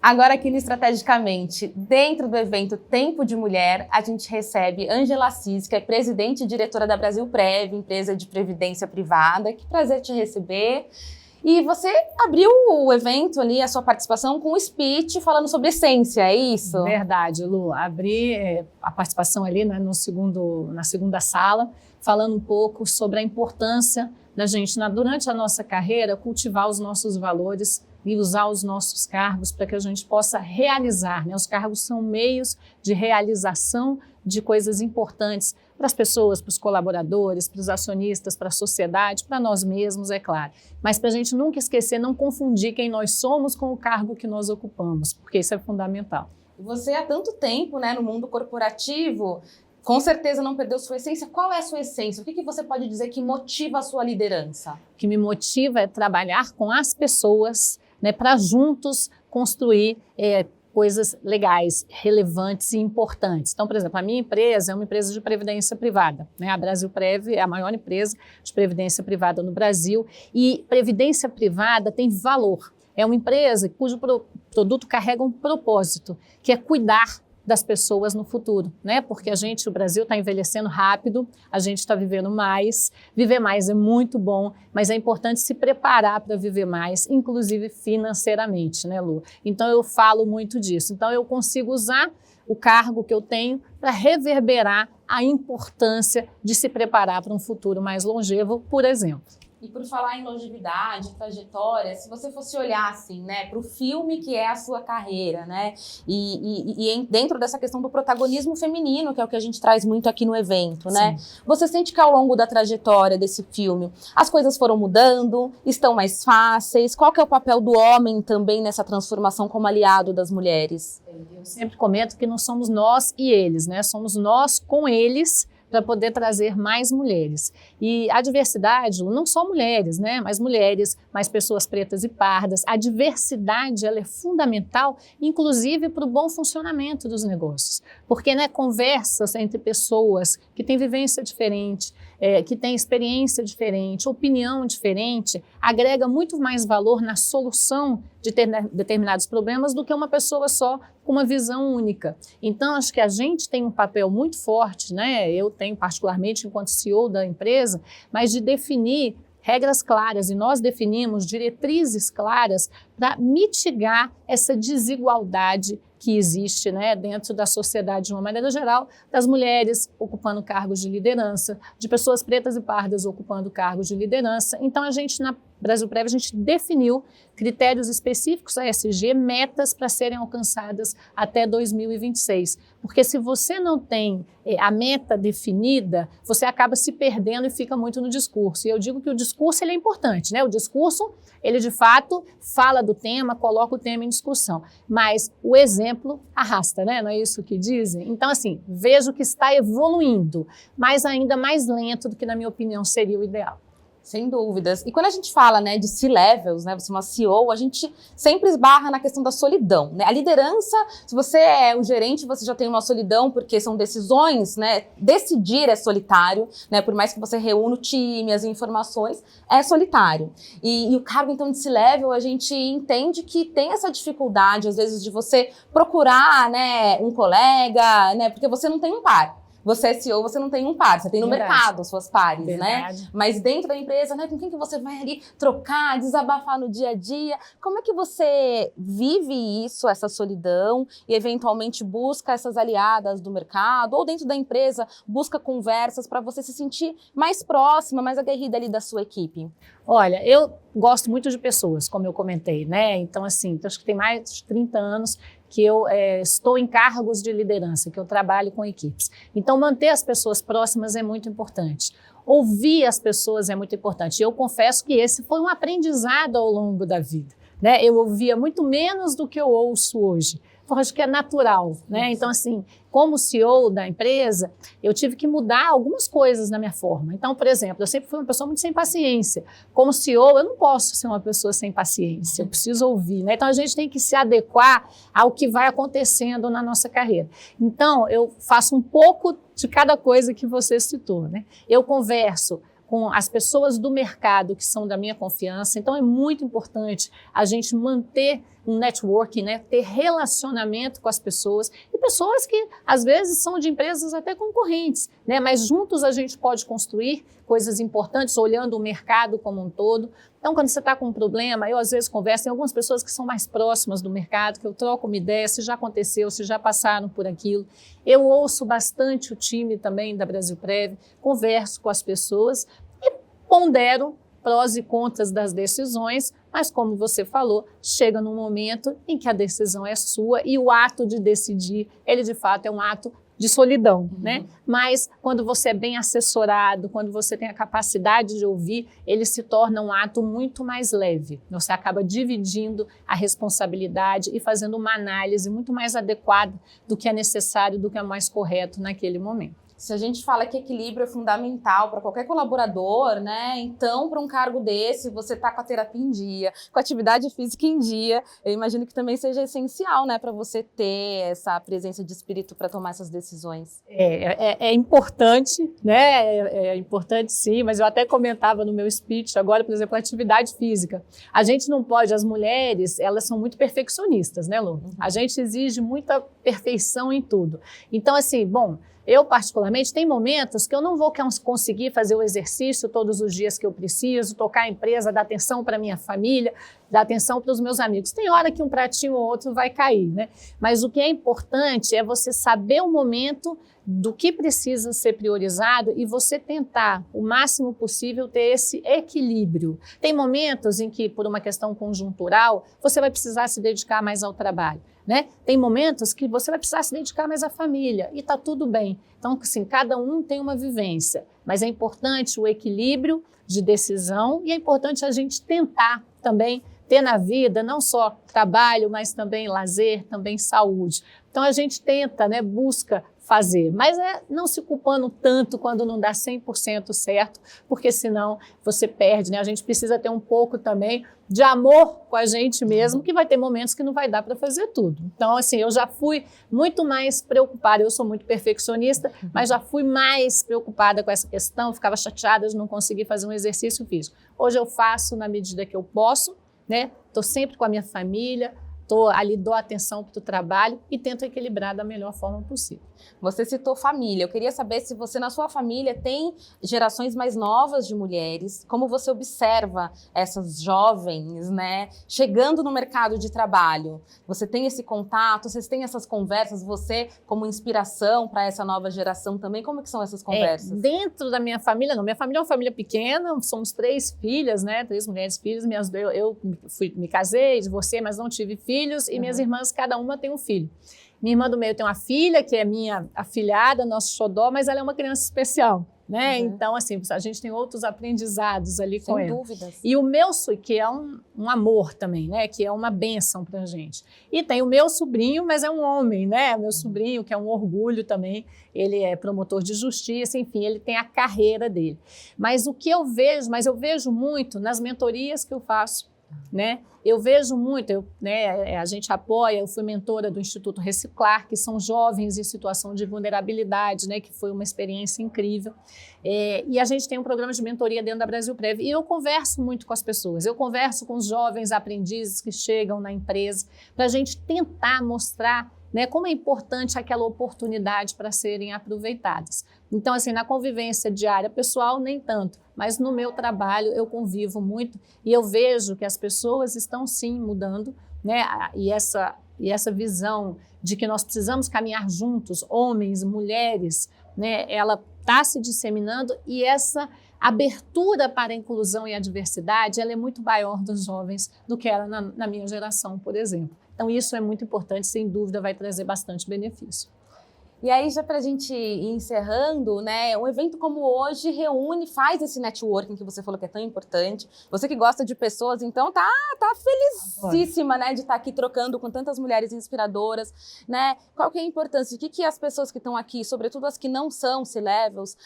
Agora aqui no Estrategicamente, dentro do evento Tempo de Mulher, a gente recebe Ângela Assis, que é presidente e diretora da Brasilprev, empresa de previdência privada. Que prazer te receber. E você abriu o evento ali, a sua participação, com um speech falando sobre essência, é isso? Verdade, Lu. Abri a participação ali, né, na segunda sala, falando um pouco sobre a importância da gente, durante a nossa carreira, cultivar os nossos valores e usar os nossos cargos para que a gente possa realizar, né? Os cargos são meios de realização de coisas importantes para as pessoas, para os colaboradores, para os acionistas, para a sociedade, para nós mesmos, é claro. Mas para a gente nunca esquecer, não confundir quem nós somos com o cargo que nós ocupamos, porque isso é fundamental. Você há tanto tempo, né, no mundo corporativo, com certeza não perdeu sua essência. Qual é a sua essência? O que você pode dizer que motiva a sua liderança? O que me motiva é trabalhar com as pessoas, né, para juntos construir coisas legais, relevantes e importantes. Então, por exemplo, a minha empresa é uma empresa de previdência privada, né? A Brasilprev é a maior empresa de previdência privada no Brasil e previdência privada tem valor. É uma empresa cujo produto carrega um propósito, que é cuidar das pessoas no futuro, né? Porque o Brasil está envelhecendo rápido, a gente está vivendo mais, viver mais é muito bom, mas é importante se preparar para viver mais, inclusive financeiramente, né, Lu? Então eu falo muito disso. Então eu consigo usar o cargo que eu tenho para reverberar a importância de se preparar para um futuro mais longevo, por exemplo. E por falar em longevidade, trajetória, se você fosse olhar assim, né, para o filme que é a sua carreira, né, e dentro dessa questão do protagonismo feminino, que é o que a gente traz muito aqui no evento, né, você sente que ao longo da trajetória desse filme, as coisas foram mudando, estão mais fáceis? Qual que é o papel do homem também nessa transformação como aliado das mulheres? Eu sempre comento que não somos nós e eles, né, somos nós com eles, para poder trazer mais mulheres. E a diversidade, não só mulheres, né, mas mulheres, mais pessoas pretas e pardas. A diversidade ela é fundamental, inclusive para o bom funcionamento dos negócios. Porque, né, conversas entre pessoas que têm vivência diferente, que têm experiência diferente, opinião diferente, agrega muito mais valor na solução de determinados problemas do que uma pessoa só com uma visão única. Então, acho que a gente tem um papel muito forte, né? Eu tenho particularmente enquanto CEO da empresa, mas de definir regras claras, e nós definimos diretrizes claras para mitigar essa desigualdade que existe, né, dentro da sociedade de uma maneira geral, das mulheres ocupando cargos de liderança, de pessoas pretas e pardas ocupando cargos de liderança. Então, a gente, na Brasilprev, a gente definiu critérios específicos a ESG, metas para serem alcançadas até 2026. Porque se você não tem a meta definida, você acaba se perdendo e fica muito no discurso. E eu digo que o discurso ele é importante, né? O discurso, ele de fato fala do tema, coloca o tema em discussão. Mas o exemplo arrasta, né? Não é isso que dizem? Então, assim, vejo que está evoluindo, mas ainda mais lento do que, na minha opinião, seria o ideal. Sem dúvidas. E quando a gente fala, né, de C-levels, né, você é uma CEO, a gente sempre esbarra na questão da solidão, né? A liderança, se você é um gerente, você já tem uma solidão porque são decisões, né? Decidir é solitário, né? Por mais que você reúna o time, as informações, é solitário. E o cargo, então, de C-level, a gente entende que tem essa dificuldade, às vezes, de você procurar, né, um colega, né? Porque você não tem um par. Você é CEO, você não tem um par, você tem no mercado suas pares, né? Mas dentro da empresa, né, com quem que você vai ali trocar, desabafar no dia a dia? Como é que você vive isso, essa solidão, e eventualmente busca essas aliadas do mercado, ou dentro da empresa, busca conversas para você se sentir mais próxima, mais aguerrida ali da sua equipe? Olha, eu gosto muito de pessoas, como eu comentei, né? Então, assim, acho que tem mais de 30 anos que eu estou em cargos de liderança, que eu trabalho com equipes. Então, manter as pessoas próximas é muito importante. Ouvir as pessoas é muito importante. Eu confesso que esse foi um aprendizado ao longo da vida, né? Eu ouvia muito menos do que eu ouço hoje. Eu acho que é natural, né? Então, assim, como CEO da empresa, eu tive que mudar algumas coisas na minha forma. Então, por exemplo, eu sempre fui uma pessoa muito sem paciência. Como CEO, eu não posso ser uma pessoa sem paciência, eu preciso ouvir, né? Então, a gente tem que se adequar ao que vai acontecendo na nossa carreira. Então, eu faço um pouco de cada coisa que você citou, né? Eu converso com as pessoas do mercado que são da minha confiança. Então, é muito importante a gente manter um networking, né? Ter relacionamento com as pessoas, e pessoas que às vezes são de empresas até concorrentes, né? Mas juntos a gente pode construir coisas importantes, olhando o mercado como um todo. Então, quando você está com um problema, eu às vezes converso, tem algumas pessoas que são mais próximas do mercado, que eu troco uma ideia, se já aconteceu, se já passaram por aquilo. Eu ouço bastante o time também da Brasilprev, converso com as pessoas e pondero prós e contras das decisões, mas como você falou, chega num momento em que a decisão é sua e o ato de decidir, ele de fato é um ato de solidão, né? Mas quando você é bem assessorado, quando você tem a capacidade de ouvir, ele se torna um ato muito mais leve. Você acaba dividindo a responsabilidade e fazendo uma análise muito mais adequada do que é necessário, do que é mais correto naquele momento. Se a gente fala que equilíbrio é fundamental para qualquer colaborador, né? Então, para um cargo desse, você tá com a terapia em dia, com a atividade física em dia, eu imagino que também seja essencial, né? Para você ter essa presença de espírito para tomar essas decisões. É importante, né? É importante sim, mas eu até comentava no meu speech agora, por exemplo, a atividade física. A gente não pode, as mulheres, elas são muito perfeccionistas, né, Lu? A gente exige muita perfeição em tudo. Então, assim, bom, eu, particularmente, tem momentos que eu não vou conseguir fazer o exercício todos os dias que eu preciso, tocar a empresa, dar atenção para minha família, dar atenção para os meus amigos. Tem hora que um pratinho ou outro vai cair, né? Mas o que é importante é você saber o momento do que precisa ser priorizado e você tentar, o máximo possível, ter esse equilíbrio. Tem momentos em que, por uma questão conjuntural, você vai precisar se dedicar mais ao trabalho, né? Tem momentos que você vai precisar se dedicar mais à família e está tudo bem. Então, assim, cada um tem uma vivência, mas é importante o equilíbrio de decisão e é importante a gente tentar também ter na vida não só trabalho, mas também lazer, também saúde. Então, a gente tenta, né, busca fazer, mas não se culpando tanto quando não dá 100% certo, porque senão você perde, né? A gente precisa ter um pouco também de amor com a gente mesmo, que vai ter momentos que não vai dar para fazer tudo. Então, assim, eu já fui muito mais preocupada, eu sou muito perfeccionista, mas já fui mais preocupada com essa questão, ficava chateada de não conseguir fazer um exercício físico. Hoje eu faço na medida que eu posso, né? Estou sempre com a minha família, ali dou atenção para o trabalho e tento equilibrar da melhor forma possível. Você citou família. Eu queria saber se você, na sua família, tem gerações mais novas de mulheres. Como você observa essas jovens, né, chegando no mercado de trabalho? Você tem esse contato? Vocês têm essas conversas? Você, como inspiração para essa nova geração também? Como que são essas conversas? Dentro da minha família, não. Minha família é uma família pequena. Somos 3 filhas, né? 3 mulheres filhas. Eu me casei, divorciei, mas não tive filhos. E minhas irmãs, cada uma tem um filho. Minha irmã do meio tem uma filha, que é minha afilhada, nosso xodó, mas ela é uma criança especial, né? Então, assim, a gente tem outros aprendizados ali com ela. Sem dúvidas. E o meu, que é um amor também, né? Que é uma bênção pra gente. E tem o meu sobrinho, mas é um homem, né? Meu sobrinho, que é um orgulho também, ele é promotor de justiça, enfim, ele tem a carreira dele. Mas o que eu vejo muito nas mentorias que eu faço, né? Eu vejo muito, a gente apoia, eu fui mentora do Instituto Reciclar, que são jovens em situação de vulnerabilidade, né, que foi uma experiência incrível. E a gente tem um programa de mentoria dentro da Brasilprev. E eu converso muito com as pessoas, eu converso com os jovens aprendizes que chegam na empresa, para a gente tentar mostrar, né, como é importante aquela oportunidade para serem aproveitadas. Então, assim, na convivência diária pessoal, nem tanto, mas no meu trabalho eu convivo muito e eu vejo que as pessoas estão sim mudando, né, e essa visão de que nós precisamos caminhar juntos, homens, mulheres, né, ela está se disseminando e essa abertura para a inclusão e a diversidade, ela é muito maior dos jovens do que era na minha geração, por exemplo. Então, isso é muito importante, sem dúvida, vai trazer bastante benefício. E aí, já para a gente ir encerrando, né, um evento como hoje reúne, faz esse networking que você falou que é tão importante. Você que gosta de pessoas, então tá felicíssima, né, de estar aqui trocando com tantas mulheres inspiradoras, né? Qual que é a importância? O que as pessoas que estão aqui, sobretudo as que não são C-Levels,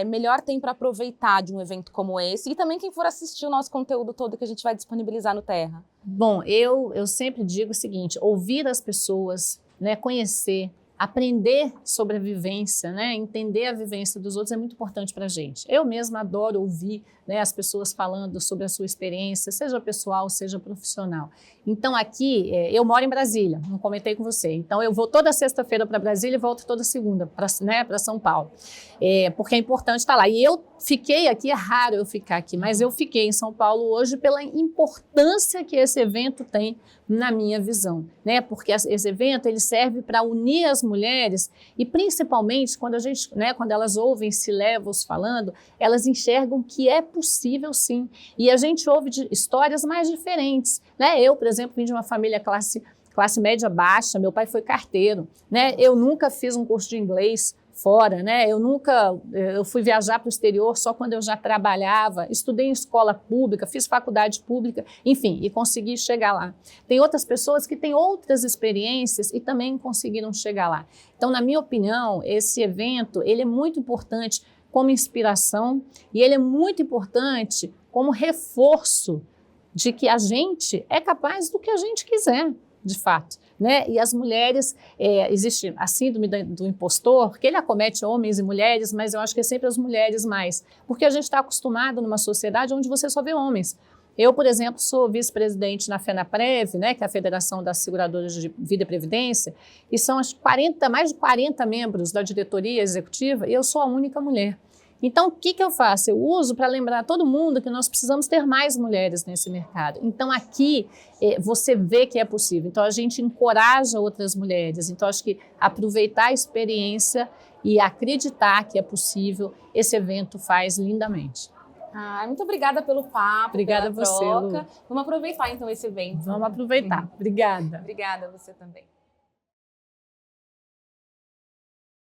melhor tem para aproveitar de um evento como esse? E também quem for assistir o nosso conteúdo todo que a gente vai disponibilizar no Terra. Bom, eu sempre digo o seguinte, ouvir as pessoas, né, conhecer, aprender sobre a vivência, né? Entender a vivência dos outros é muito importante para a gente. Eu mesma adoro ouvir, né, as pessoas falando sobre a sua experiência, seja pessoal, seja profissional. Então aqui, eu moro em Brasília, não comentei com você, então eu vou toda sexta-feira para Brasília e volto toda segunda para São Paulo, porque é importante estar lá. E eu fiquei aqui, é raro eu ficar aqui, mas eu fiquei em São Paulo hoje pela importância que esse evento tem na minha visão, né? Porque esse evento ele serve para unir as mulheres e principalmente quando a gente, né, quando elas ouvem C-Levels falando, elas enxergam que é possível sim. E a gente ouve de histórias mais diferentes, né? Eu, por exemplo, vim de uma família classe média baixa, meu pai foi carteiro, né? Eu nunca fiz um curso de inglês fora, né? Eu fui viajar para o exterior só quando eu já trabalhava, estudei em escola pública, fiz faculdade pública, enfim, e consegui chegar lá. Tem outras pessoas que têm outras experiências e também conseguiram chegar lá. Então, na minha opinião, esse evento, ele é muito importante como inspiração e ele é muito importante como reforço de que a gente é capaz do que a gente quiser, de fato, né? E as mulheres, existe a síndrome do impostor, que ele acomete homens e mulheres, mas eu acho que é sempre as mulheres mais, porque a gente está acostumado numa sociedade onde você só vê homens. Eu, por exemplo, sou vice-presidente na FENAPREV, né, que é a Federação das Seguradoras de Vida e Previdência, e são mais de 40 membros da diretoria executiva, e eu sou a única mulher. Então, o que eu faço? Eu uso para lembrar todo mundo que nós precisamos ter mais mulheres nesse mercado. Então, aqui, você vê que é possível. Então, a gente encoraja outras mulheres. Então, acho que aproveitar a experiência e acreditar que é possível, esse evento faz lindamente. Muito obrigada pelo papo, obrigada pela a você, troca. Lu. Vamos aproveitar, então, esse evento. Vamos aproveitar. Obrigada. Obrigada a você também.